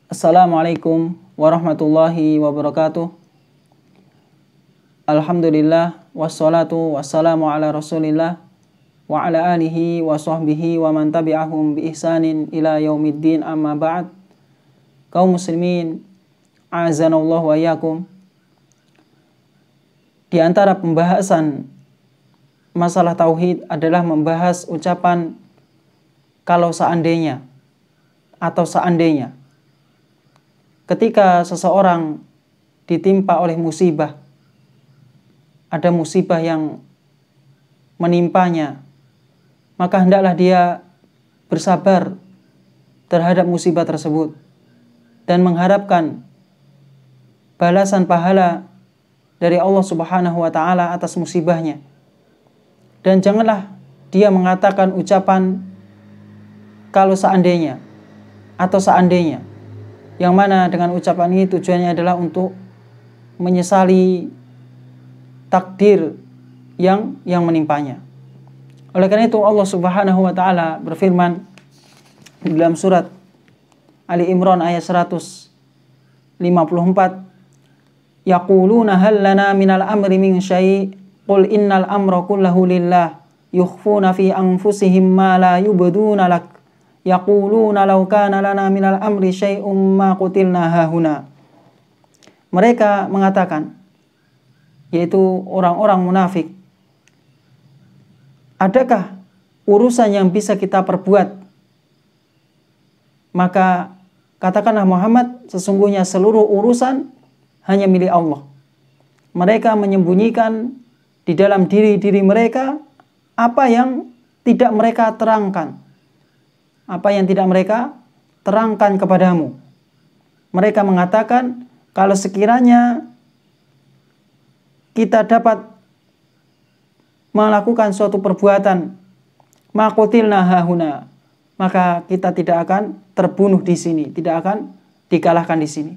Assalamualaikum warahmatullahi wabarakatuh. Alhamdulillah wassalatu wassalamu ala Rasulillah wa ala alihi wa sahbihi wa man tabi'ahum bi ihsanin ila yaumiddin, amma ba'd. Kaum muslimin, a'azanallahu wa iyyakum. Di antara pembahasan masalah tauhid adalah membahas ucapan kalau seandainya atau seandainya. Ketika seseorang ditimpa oleh musibah, ada musibah yang menimpanya, maka hendaklah dia bersabar terhadap musibah tersebut dan mengharapkan balasan pahala dari Allah Subhanahu wa taala atas musibahnya. Dan janganlah dia mengatakan ucapan kalau seandainya atau seandainya, yang mana dengan ucapan ini tujuannya adalah untuk menyesali takdir yang menimpanya. Oleh karena itu Allah Subhanahu wa taala berfirman di dalam surat Ali Imran ayat 154, yaquluna hal lana minal amri min syai' qul innal amra kullahu lillah yukhfuna fi anfusihim ma la yubduna lak yaquluna law kana lana minal amri syai'um ma qutilna hahuna. Mereka mengatakan, yaitu orang-orang munafik, adakah urusan yang bisa kita perbuat? Maka katakanlah Muhammad, sesungguhnya seluruh urusan hanya milik Allah. Mereka menyembunyikan di dalam diri-diri mereka apa yang tidak mereka terangkan, apa yang tidak mereka terangkan kepadamu. Mereka mengatakan, kalau sekiranya kita dapat melakukan suatu perbuatan, maqutilna hahuna, maka kita tidak akan terbunuh di sini, tidak akan dikalahkan di sini.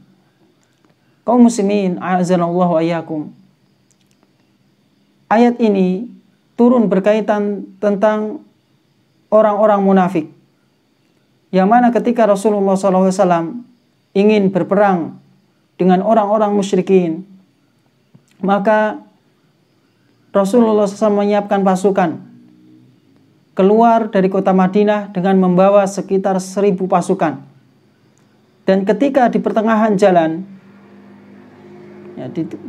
Kaum muslimin, a'azanallahu wa iyyakum. Ayat ini turun berkaitan tentang orang-orang munafik, yang mana ketika Rasulullah SAW ingin berperang dengan orang-orang musyrikin, maka Rasulullah SAW menyiapkan pasukan keluar dari kota Madinah dengan membawa sekitar 1000 pasukan. Dan ketika di pertengahan jalan,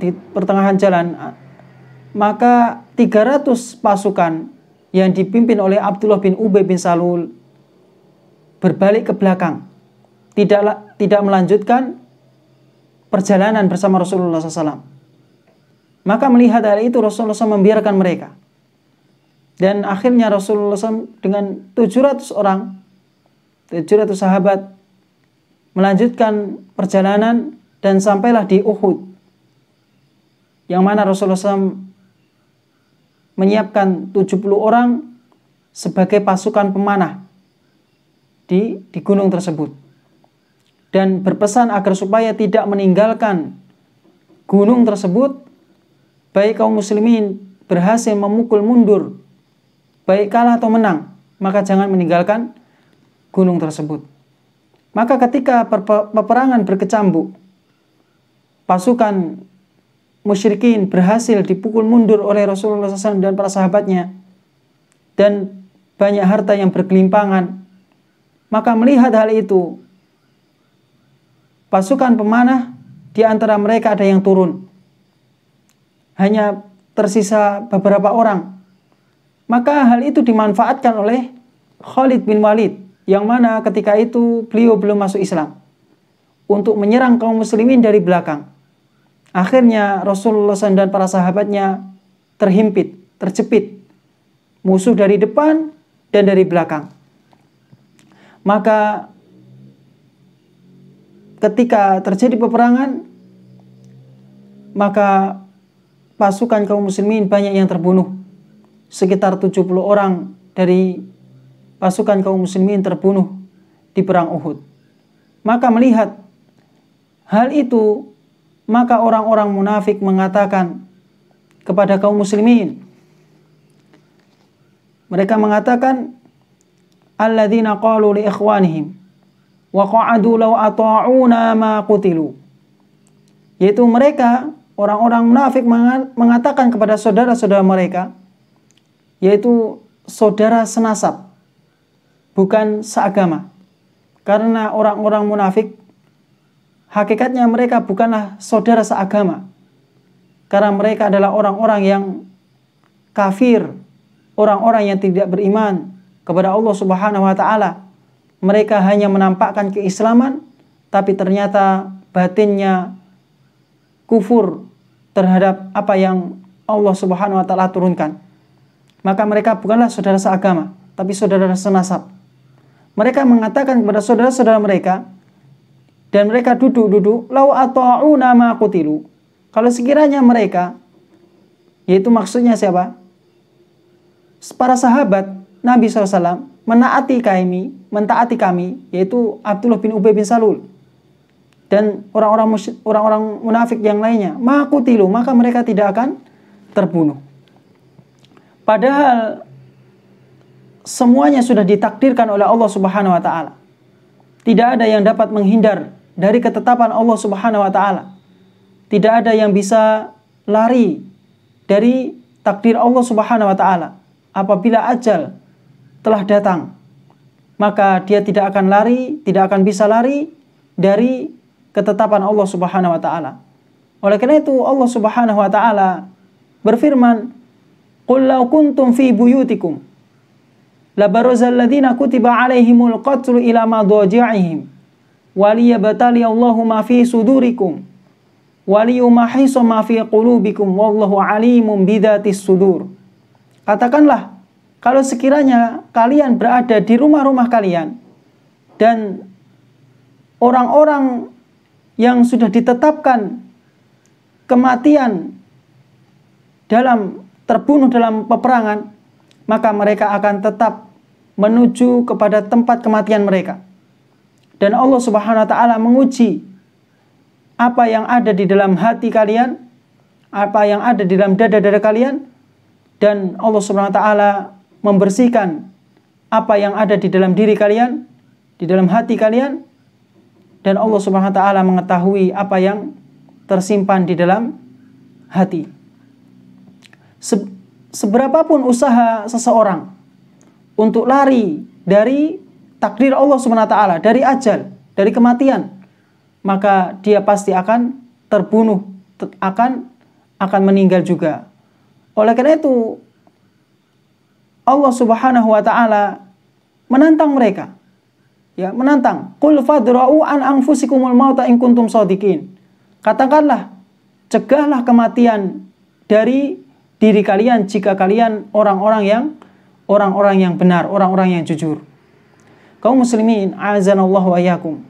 di pertengahan jalan, maka 300 pasukan yang dipimpin oleh Abdullah bin Ubay bin Salul berbalik ke belakang, tidak melanjutkan perjalanan bersama Rasulullah SAW. Maka melihat hal itu, Rasulullah SAW membiarkan mereka. Dan akhirnya Rasulullah SAW dengan 700 orang, 700 sahabat, melanjutkan perjalanan dan sampailah di Uhud, yang mana Rasulullah SAW menyiapkan 70 orang sebagai pasukan pemanah di gunung tersebut, dan berpesan agar supaya tidak meninggalkan gunung tersebut, baik kaum muslimin berhasil memukul mundur, baik kalah atau menang, maka jangan meninggalkan gunung tersebut. Maka ketika peperangan berkecambuk, pasukan musyrikin berhasil dipukul mundur oleh Rasulullah SAW dan para sahabatnya, dan banyak harta yang bergelimpangan. Maka melihat hal itu, pasukan pemanah di antara mereka ada yang turun, hanya tersisa beberapa orang. Maka hal itu dimanfaatkan oleh Khalid bin Walid, yang mana ketika itu beliau belum masuk Islam, untuk menyerang kaum muslimin dari belakang. Akhirnya Rasulullah SAW dan para sahabatnya terhimpit, terjepit, musuh dari depan dan dari belakang. Maka ketika terjadi peperangan, maka pasukan kaum muslimin banyak yang terbunuh. Sekitar 70 orang dari pasukan kaum muslimin terbunuh di perang Uhud. Maka melihat hal itu, maka orang-orang munafik mengatakan kepada kaum muslimin, mereka mengatakan, alladzina qalu li ikhwanihim, wa qa'adu law ata'una ma qutilu. Yaitu mereka orang-orang munafik mengatakan kepada saudara-saudara mereka, yaitu saudara senasab, bukan seagama. Karena orang-orang munafik hakikatnya mereka bukanlah saudara seagama. Karena mereka adalah orang-orang yang kafir, orang-orang yang tidak beriman kepada Allah Subhanahu wa taala. Mereka hanya menampakkan keislaman, tapi ternyata batinnya kufur terhadap apa yang Allah Subhanahu wa taala turunkan. Maka mereka bukanlah saudara seagama, tapi saudara senasab. Mereka mengatakan kepada saudara-saudara mereka, dan mereka duduk-duduk, lau ata'una ma qutilu. Kalau sekiranya mereka, yaitu maksudnya siapa? Para sahabat Nabi SAW mentaati kami, yaitu Abdullah bin Ubay bin Salul dan orang-orang munafik yang lainnya, ma qutilu, maka mereka tidak akan terbunuh. Padahal semuanya sudah ditakdirkan oleh Allah Subhanahu wa taala. Tidak ada yang dapat menghindar dari ketetapan Allah Subhanahu wa taala. Tidak ada yang bisa lari dari takdir Allah Subhanahu wa taala. Apabila ajal telah datang, maka dia tidak akan lari, tidak akan bisa lari dari ketetapan Allah Subhanahu wa taala. Oleh karena itu Allah Subhanahu wa taala berfirman, "Qul law kuntum fi buyutikum labarazal ladzina kutiba 'alaihimul qatlu ila madaji'ihim waliyabtaliyallahu ma fi sudurikum waliyumahhisa ma fi qulubikum wallahu 'alimun bidzatis sudur." Katakanlah, kalau sekiranya kalian berada di rumah-rumah kalian dan orang-orang yang sudah ditetapkan kematian terbunuh dalam peperangan, maka mereka akan tetap menuju kepada tempat kematian mereka. Dan Allah Subhanahu wa taala menguji apa yang ada di dalam hati kalian, apa yang ada di dalam dada-dada kalian, dan Allah Subhanahu wa taala membersihkan apa yang ada di dalam diri kalian, di dalam hati kalian, dan Allah Subhanahu wa taala mengetahui apa yang tersimpan di dalam hati. Seberapapun usaha seseorang untuk lari dari takdir Allah Subhanahu wa taala, dari ajal, dari kematian, maka dia pasti akan terbunuh, akan meninggal juga. Oleh karena itu Allah Subhanahu wa taala menantang mereka. Ya, menantang. Qul fadra'u an anfusikumul mauta in kuntum shadiqin. Katakanlah, cegahlah kematian dari diri kalian jika kalian orang-orang yang benar, orang-orang yang jujur. Kaum muslimin, a'azanallahu wa iyyakum.